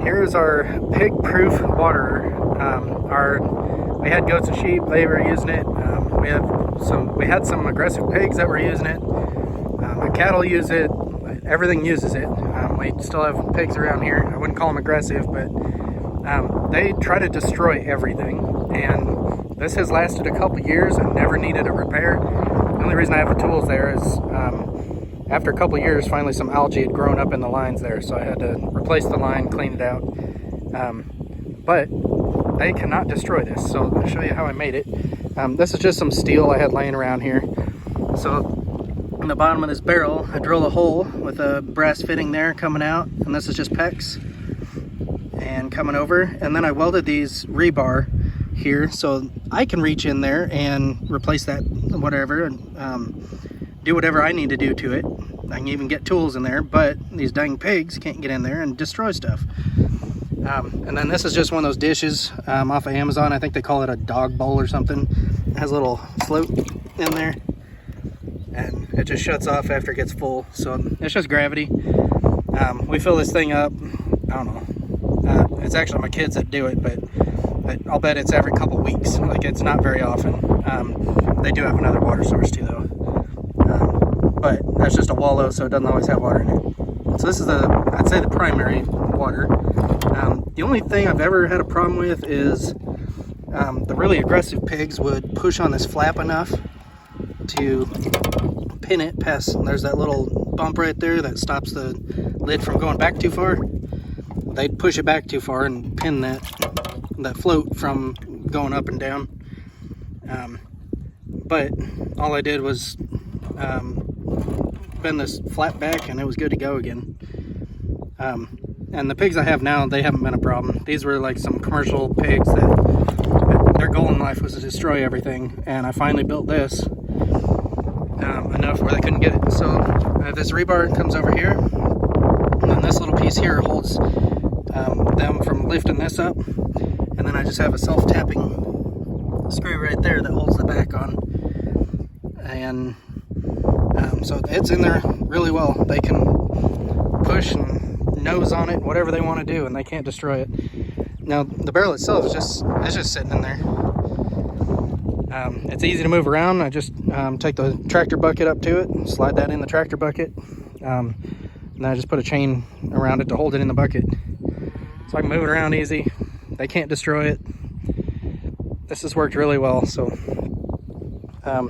Here's our pig-proof waterer. We had goats and sheep; they were using it. We had some aggressive pigs that were using it. The cattle use it. Everything uses it. We still have pigs around here. I wouldn't call them aggressive, but they try to destroy everything. And this has lasted a couple years and never needed a repair. The only reason I have the tools there is after a couple years, finally some algae had grown up in the lines there, so I had to replace the line, clean it out. But they cannot destroy this, so I'll show you how I made it. This is just some steel I had laying around here. So in the bottom of this barrel, I drilled a hole with a brass fitting there coming out, and this is just PEX and coming over. And then I welded these rebar here so I can reach in there and replace that whatever and do whatever I need to do to it. I can even get tools in there, but these dang pigs can't get in there and destroy stuff. And then this is just one of those dishes off of Amazon. I think they call it a dog bowl or something. It has a little float in there, and it just shuts off after it gets full. So it's just gravity. We fill this thing up, I don't know. It's actually my kids that do it, but I'll bet it's every couple weeks. Like, it's not very often. They do have another water source too, though. But that's just a wallow, so it doesn't always have water in it. So this is I'd say the primary water. The only thing I've ever had a problem with is the really aggressive pigs would push on this flap enough to pin it past. There's that little bump right there that stops the lid from going back too far. They'd push it back too far and pin that float from going up and down. But all I did was bend this flap back and it was good to go again. And the pigs I have now, they haven't been a problem. These were like some commercial pigs that their goal in life was to destroy everything, and I finally built this enough where they couldn't get it. So this rebar comes over here, and then this little piece here holds them from lifting this up, and then I just have a self-tapping screw right there that holds the back on, and so it's in there really well. They can push and nose on it, whatever they want to do, and they can't destroy it. Now the barrel itself is just sitting in there. It's easy to move around. I just take the tractor bucket up to it, slide that in the tractor bucket, and then I just put a chain around it to hold it in the bucket, so I can move it around easy. They can't destroy it. This has worked really well. So I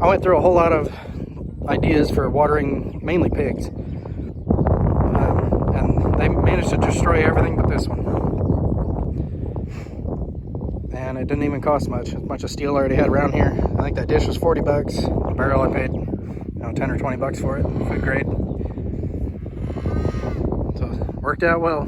went through a whole lot of ideas for watering mainly pigs, and they managed to destroy everything but this one. And it didn't even cost much. A bunch of steel I already had around here. I think that dish was 40 bucks. The barrel I paid 10 or 20 bucks for it, food grade. So it worked out well.